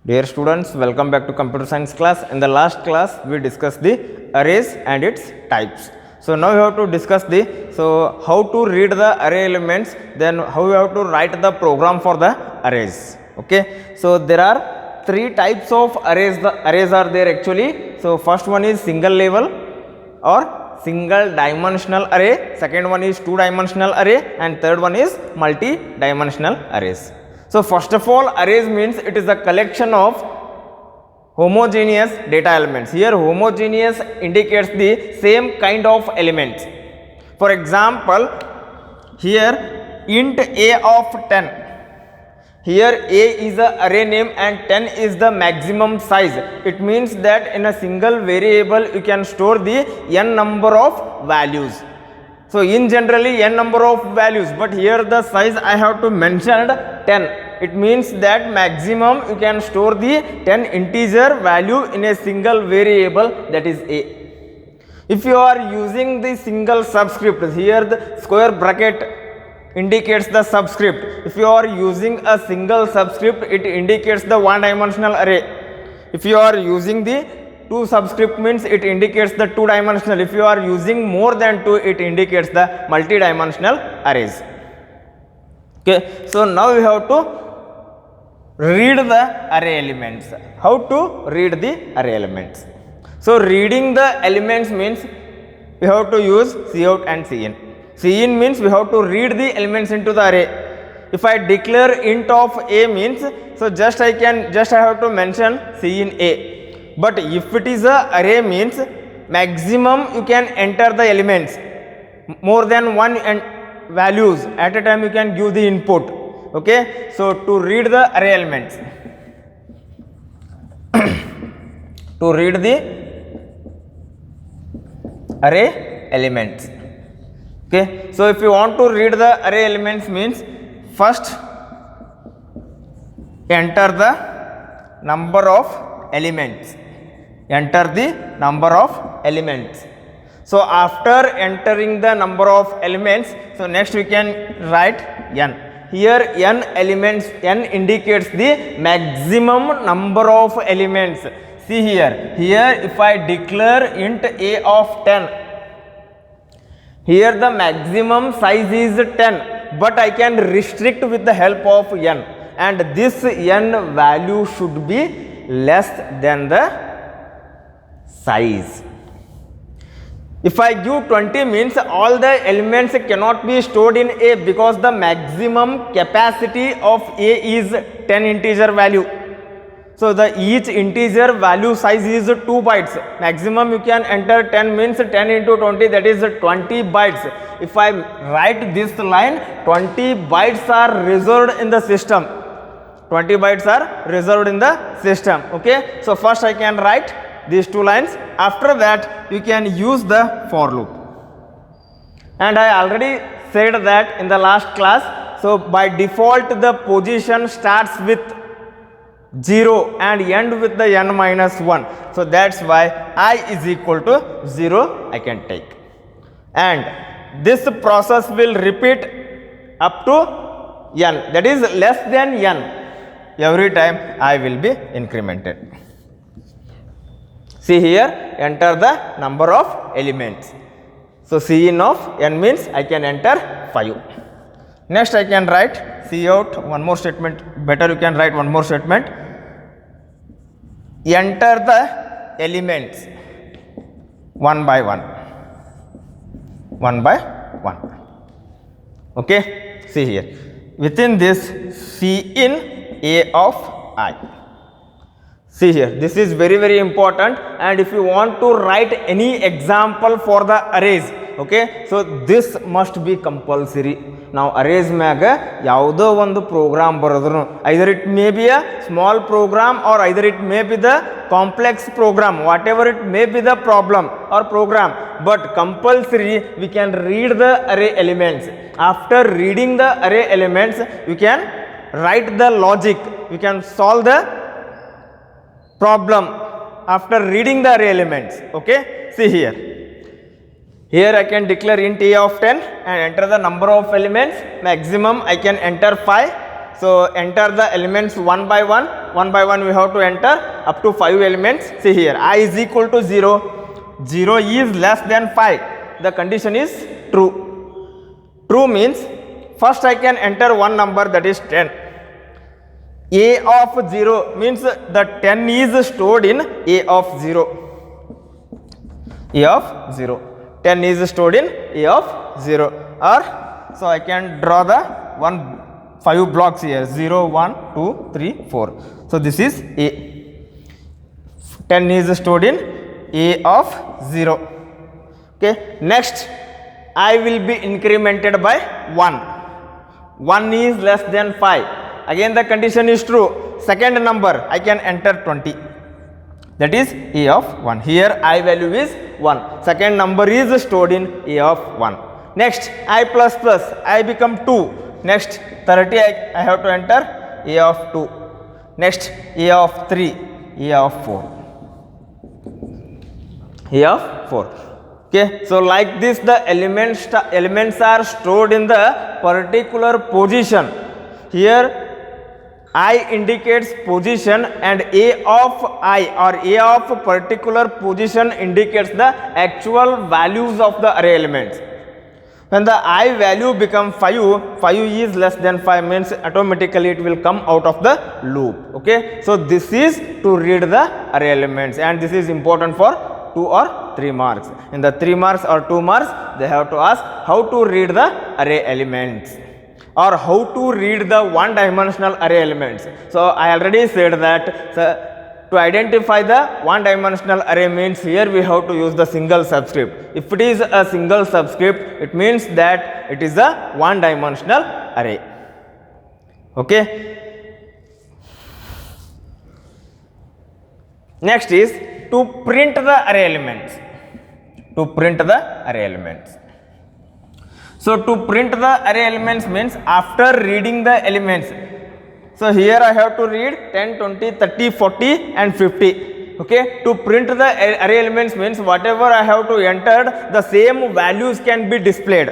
Dear students, welcome back to computer science class. In the last class, we discussed the arrays and its types. So now we have to discuss how to read the array elements, then how we have to write the program for the arrays. Okay. So there are three types of arrays. The arrays are there actually. So first one is single level or single dimensional array. Second one is two dimensional array, and third one is multi-dimensional arrays. So first of all, arrays means it is a collection of homogeneous data elements. Here homogeneous indicates the same kind of elements. For example, here int a of 10. Here a is the array name and 10 is the maximum size. It means that in a single variable you can store the n number of values. So in generally n number of values, but here the size I have to mention 10. It means that maximum you can store the 10 integer value in a single variable, that is a. If you are using the single subscript, here the square bracket indicates the subscript. If you are using a single subscript, it indicates the one dimensional array. If you are using the two subscript, means it indicates the two dimensional. If you are using more than two, it indicates the multi-dimensional arrays. Okay, so now we have to read the array elements. How to read the array elements? So reading the elements means we have to use cout and cin. Cin means we have to read the elements into the array. If I declare int of a means, so I have to mention cin a. But if it is a array means maximum you can enter the elements, more than one and values at a time you can give the input. Okay, so to read the array elements, to read the array elements. Okay, so if you want to read the array elements means first enter the number of elements. Enter the number of elements. So after entering the number of elements, so next we can write n. Here n elements, n indicates the maximum number of elements. See here if I declare int a of 10, here the maximum size is 10, but I can restrict with the help of n, and this n value should be less than the size. If I give 20 means all the elements cannot be stored in A, because the maximum capacity of A is 10 integer value. So the each integer value size is 2 bytes. Maximum you can enter 10 means 10 into 20, that is 20 bytes. If I write this line, 20 bytes are reserved in the system. 20 bytes are reserved in the system. Okay. So first I can write these two lines. After that you can use the for loop, and I already said that in the last class. So by default the position starts with 0 and end with the n minus 1. So that's why I is equal to 0 I can take, and this process will repeat up to n, that is less than n. Every time I will be incremented. See here, enter the number of elements. So cin of n means I can enter 5. Next I can write cout, one more statement, better you can write one more statement. Enter the elements one by one. Okay, see here. Within this cin a of I. See here, this is very important, and if you want to write any example for the arrays, okay, so this must be compulsory. Now arrays maga yaudo one program baradru, either it may be a small program or either it may be the complex program, whatever it may be the problem or program, but compulsory we can read the array elements. After reading the array elements, you can write the logic, you can solve the problem after reading the array elements. Okay, see here I can declare int a of 10 and enter the number of elements. Maximum I can enter 5. So enter the elements one by one. One by one we have to enter up to 5 elements. See here, I is equal to 0. 0 is less than 5. The condition is true. True means first I can enter one number, that is 10. A of 0 means the 10 is stored in A of 0. A of 0. 10 is stored in A of 0. Or so I can draw the 5 blocks here, 0, 1, 2, 3, 4. So this is A. 10 is stored in A of 0. Okay. Next, I will be incremented by 1. 1 is less than 5. Again the condition is true. Second number I can enter 20. That is A of 1. Here I value is 1. Second number is stored in A of 1. Next, I plus plus, I become 2. Next, 30 I have to enter A of 2. Next, A of 3, A of 4. A of 4. Okay. So like this the elements are stored in the particular position. Here I indicates position and A of I or A of particular position indicates the actual values of the array elements. When the I value become 5, 5 is less than 5 means automatically it will come out of the loop. Okay. So this is to read the array elements, and this is important for 2 or 3 marks. In the 3 marks or 2 marks they have to ask how to read the array elements, or how to read the one dimensional array elements. So I already said that to identify the one dimensional array means here we have to use the single subscript. If it is a single subscript, it means that it is a one dimensional array. Okay. Next is to print the array elements. To print the array elements. So to print the array elements means after reading the elements. So here I have to read 10, 20, 30, 40 and 50. Okay. To print the array elements means whatever I have to enter, the same values can be displayed.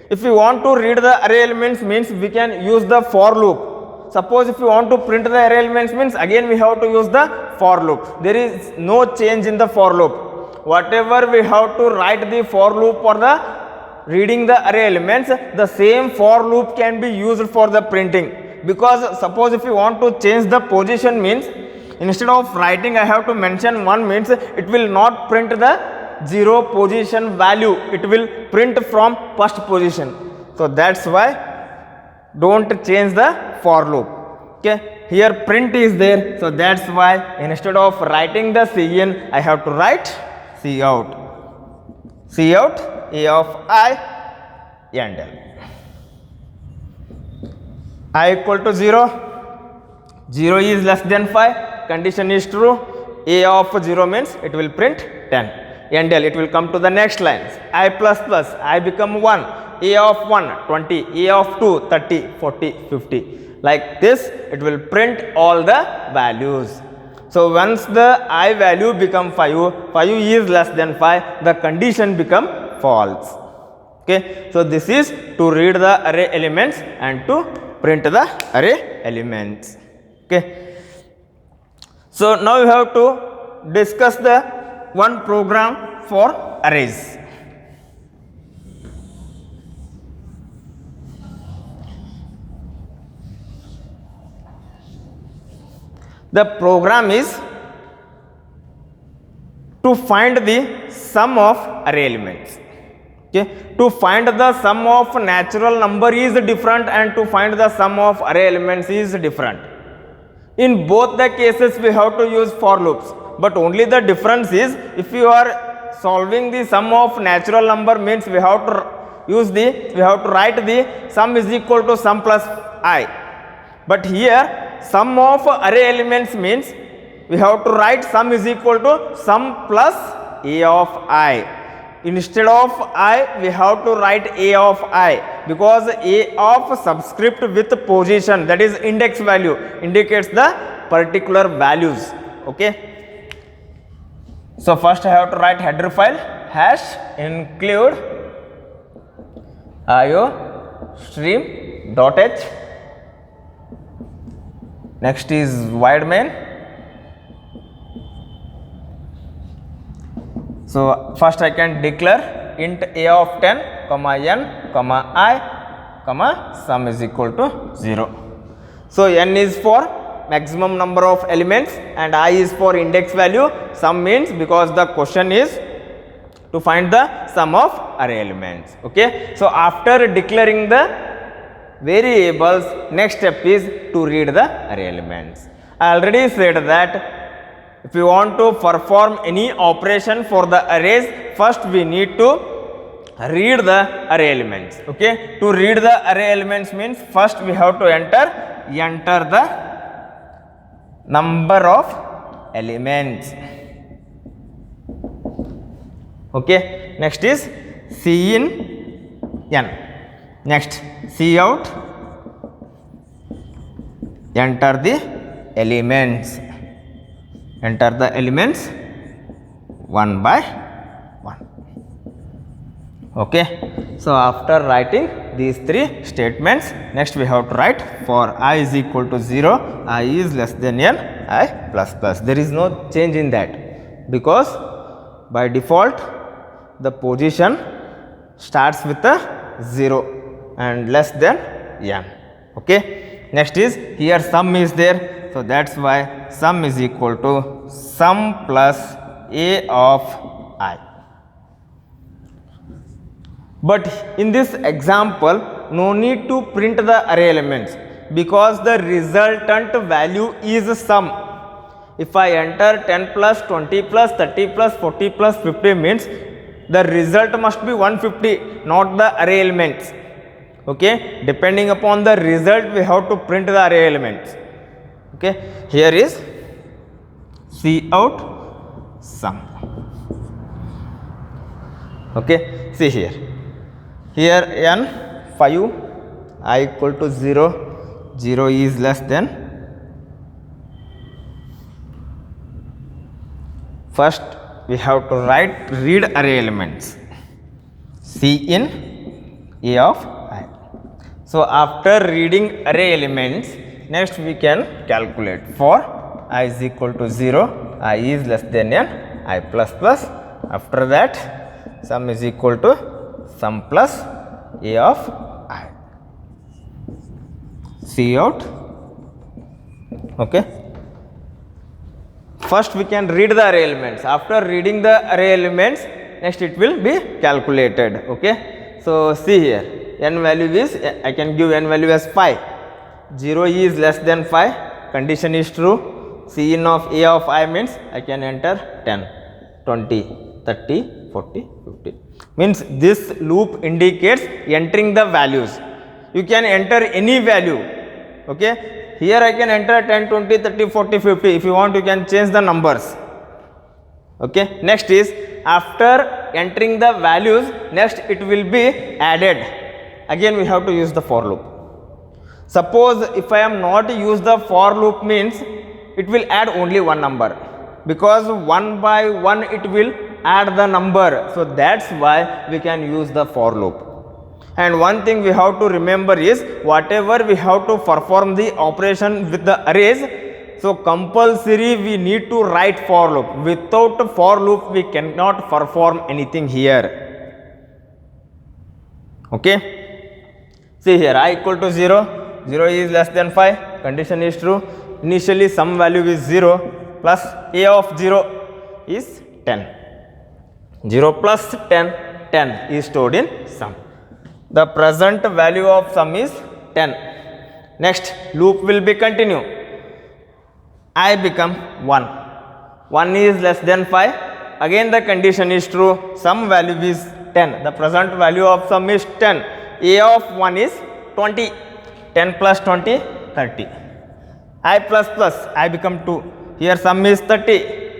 If we want to read the array elements means we can use the for loop. Suppose if you want to print the array elements means again we have to use the for loop. There is no change in the for loop. Whatever we have to write the for loop for the reading the array elements, the same for loop can be used for the printing. Because suppose if you want to change the position means instead of writing I have to mention 1 means it will not print the 0 position value, it will print from first position. So that's why don't change the for loop. Okay. Here print is there, so that's why instead of writing the cin I have to write cout. Cout A of I and L. I equal to 0. 0 is less than 5. Condition is true. A of 0 means it will print 10. And L, it will come to the next lines. I plus plus, I become 1. A of 1, 20. A of 2, 30, 40, 50. Like this, it will print all the values. So once the I value become 5, 5 is less than 5, the condition become false. Okay. So this is to read the array elements and to print the array elements. Okay. So now we have to discuss the one program for arrays. The program is to find the sum of array elements. Okay. To find the sum of natural number is different and to find the sum of array elements is different. In both the cases we have to use for loops, but only the difference is if you are solving the sum of natural number means we have to write the sum is equal to sum plus I. But here sum of array elements means we have to write sum is equal to sum plus A of I. Instead of I, we have to write A of I, because A of subscript with position, that is index value, indicates the particular values. Okay. So first I have to write header file hash include IO stream.h. next is void main. So first I can declare int a of 10 comma n comma I comma sum is equal to 0. So n is for maximum number of elements and I is for index value. Sum means because the question is to find the sum of array elements. Okay. So after declaring the variables, next step is to read the array elements. I already said that if you want to perform any operation for the arrays, first we need to read the array elements. Okay. To read the array elements means first we have to enter the number of elements. Okay. Next is C in n. Next C out, enter the elements. Enter the elements one by one. Okay. So after writing these three statements, next we have to write for I is equal to 0, I is less than n, I plus plus. There is no change in that because by default the position starts with a 0 and less than n. Okay. Next is here sum is there, so that's why sum is equal to sum plus a of I. But in this example, no need to print the array elements because the resultant value is sum. If I enter 10 plus 20 plus 30 plus 40 plus 50 means the result must be 150, not the array elements. Okay. Depending upon the result, we have to print the array elements. Okay. Here is C out sum. Okay. See here. Here n 5, I equal to 0, 0 is less than. First we have to read array elements. C in A of I. So after reading array elements, next we can calculate for I is equal to 0, I is less than n, I plus plus. After that sum is equal to sum plus A of I. C out. Okay. First we can read the array elements. After reading the array elements, next it will be calculated. Okay. So see here, n value is, I can give n value as 5. 0 is less than 5. Condition is true. C in of A of I means I can enter 10, 20, 30, 40, 50. Means this loop indicates entering the values. You can enter any value. Okay. Here I can enter 10, 20, 30, 40, 50. If you want, you can change the numbers. Okay. Next is after entering the values, next it will be added. Again we have to use the for loop. Suppose if I am not use the for loop means it will add only one number because one by one it will add the number. So that's why we can use the for loop. And one thing we have to remember is whatever we have to perform the operation with the arrays, so compulsory we need to write for loop. Without for loop we cannot perform anything here. Okay. See here, I equal to 0, 0 is less than 5, condition is true. Initially some value is 0 plus A of 0 is 10. 0 plus 10, 10 is stored in sum. The present value of sum is 10. Next loop will be continue. I become 1. 1 is less than 5. Again the condition is true. Sum value is 10. The present value of sum is 10. A of 1 is 20. 10 plus 20, 30. I plus plus, I become 2. Here sum is 30.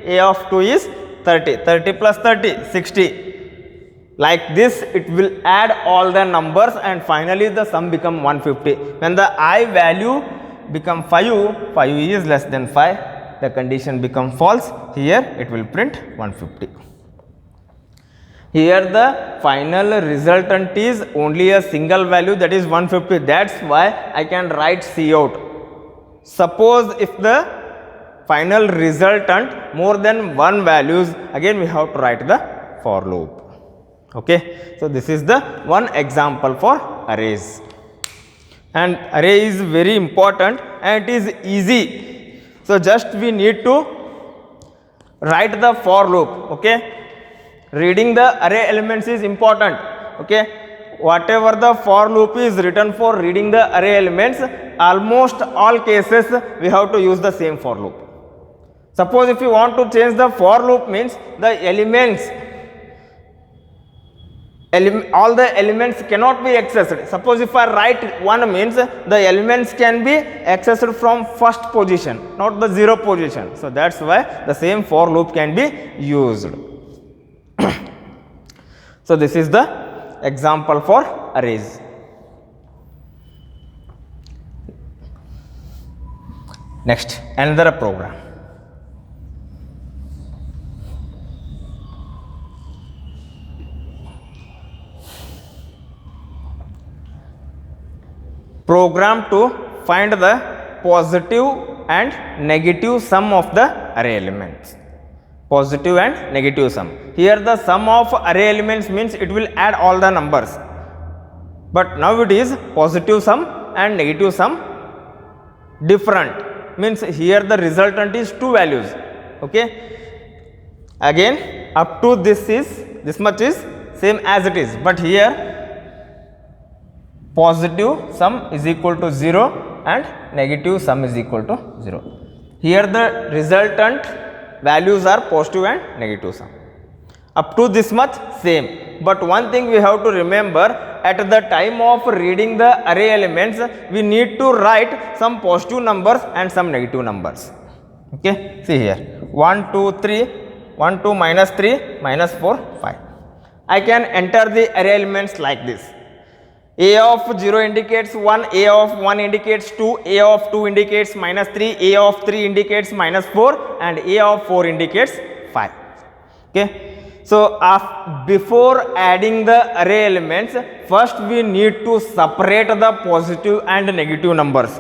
A of 2 is 30. 30 plus 30, 60. Like this it will add all the numbers and finally the sum become 150. When the I value become 5, 5 is less than 5, the condition become false. Here it will print 150. Here the final resultant is only a single value, that is 150. That's why I can write C out. suppose if the final resultant more than one values, again we have to write the for loop. Okay, so this is the one example for arrays, and array is very important and it is easy. So just we need to write the for loop. Okay, reading the array elements is important. Okay, whatever the for loop is written for reading the array elements, almost all cases we have to use the same for loop. Suppose if you want to change the for loop, means the elements, all the elements cannot be accessed. Suppose if I write 1, means the elements can be accessed from first position, not the 0 position. So that's why the same for loop can be used. So this is the example for arrays. Next, another program. Program to find the positive and negative sum of the array elements. Positive and negative sum. Here the sum of array elements means it will add all the numbers, but now it is positive sum and negative sum different, means here the resultant is 2 values. Okay, again up to this much is same as it is, but here positive sum is equal to 0 and negative sum is equal to 0. Here the resultant values are positive and negative sum. Up to this much same, but one thing we have to remember, at the time of reading the array elements we need to write some positive numbers and some negative numbers. Okay, see here 1 2 3, 1 2 minus 3 minus 4 5. I can enter the array elements like this. A of 0 indicates 1, A of 1 indicates 2, A of 2 indicates minus 3, A of 3 indicates minus 4, and A of 4 indicates 5. Okay. So before adding the array elements, first we need to separate the positive and negative numbers.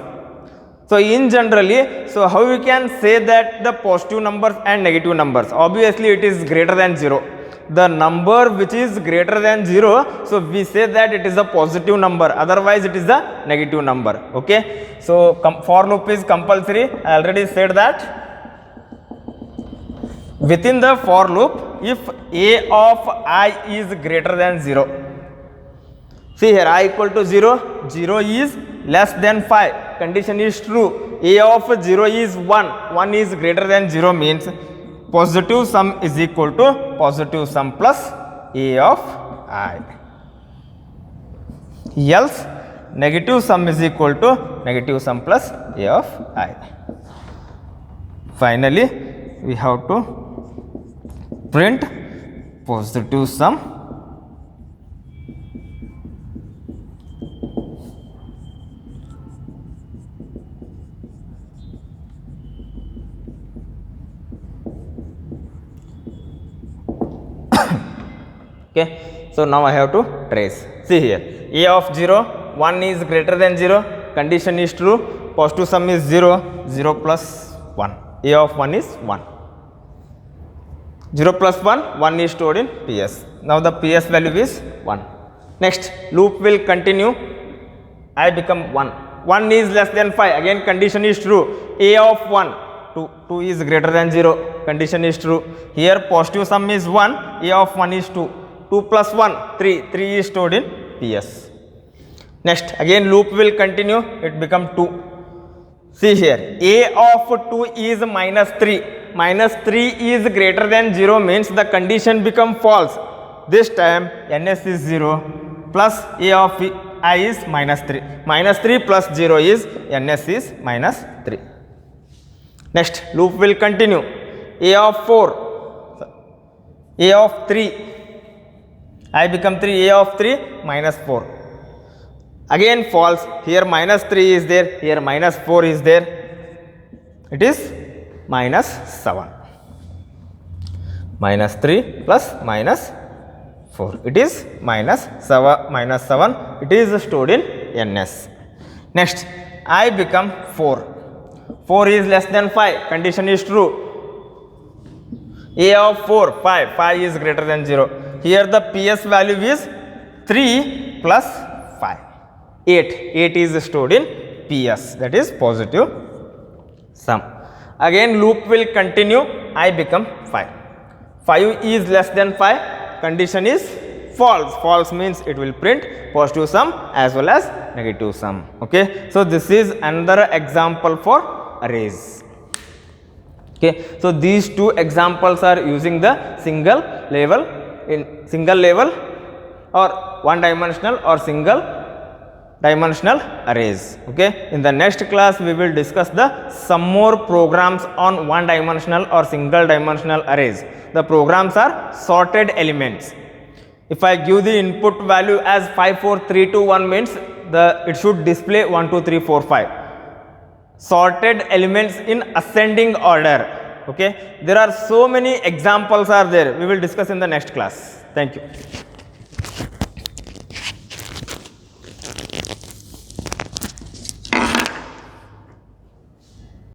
So in generally, so how we can say that the positive numbers and negative numbers? Obviously it is greater than 0. The number which is greater than 0, so we say that it is a positive number, otherwise it is a negative number. Okay, so for loop is compulsory. I already said that. Within the for loop, if A of I is greater than 0, see here I equal to 0, 0 is less than 5, condition is true. A of 0 is 1, 1 is greater than 0 means positive sum is equal to positive sum plus A of I. Else negative sum is equal to negative sum plus A of I. Finally, we have to print positive sum Okay, so now I have to trace. See here, A of 0, 1 is greater than 0, condition is true, positive sum is 0, 0 plus 1, A of 1 is 1. 0 plus 1, 1 is stored in PS. Now the PS value is 1. Next, loop will continue, I become 1. 1 is less than 5, again condition is true, A of 1, 2 is greater than 0, condition is true. Here positive sum is 1, A of 1 is 2. 2 plus 1, 3, 3 is stored in PS. Next, again loop will continue, it become 2. See here, A of 2 is minus 3, minus 3 is greater than 0 means the condition become false. This time NS is 0 plus A of I is minus 3, minus 3 plus 0 is NS is minus 3. Next, loop will continue, A of 4, A of 3, I become 3, A of 3 minus 4. Again false, here minus 3 is there, here minus 4 is there, it is minus 7. Minus 3 plus minus 4, it is minus 7, it is stored in NS. Next, I become 4. 4 is less than 5, condition is true. A of 4, 5 is greater than 0. Here the PS value is 3 plus 5, 8 is stored in PS, that is positive sum. Again loop will continue, I become 5. 5 is less than 5, condition is false. False means it will print positive sum as well as negative sum. Okay. So this is another example for arrays. Okay. So these two examples are using the single level or one dimensional or single dimensional arrays. Okay. In the next class we will discuss some more programs on one dimensional or single dimensional arrays. The programs are sorted elements. If I give the input value as 5 4 3 2 1 means it should display 1 2 3 4 5. Sorted elements in ascending order. Okay. There are so many examples are there. We will discuss in the next class. Thank you.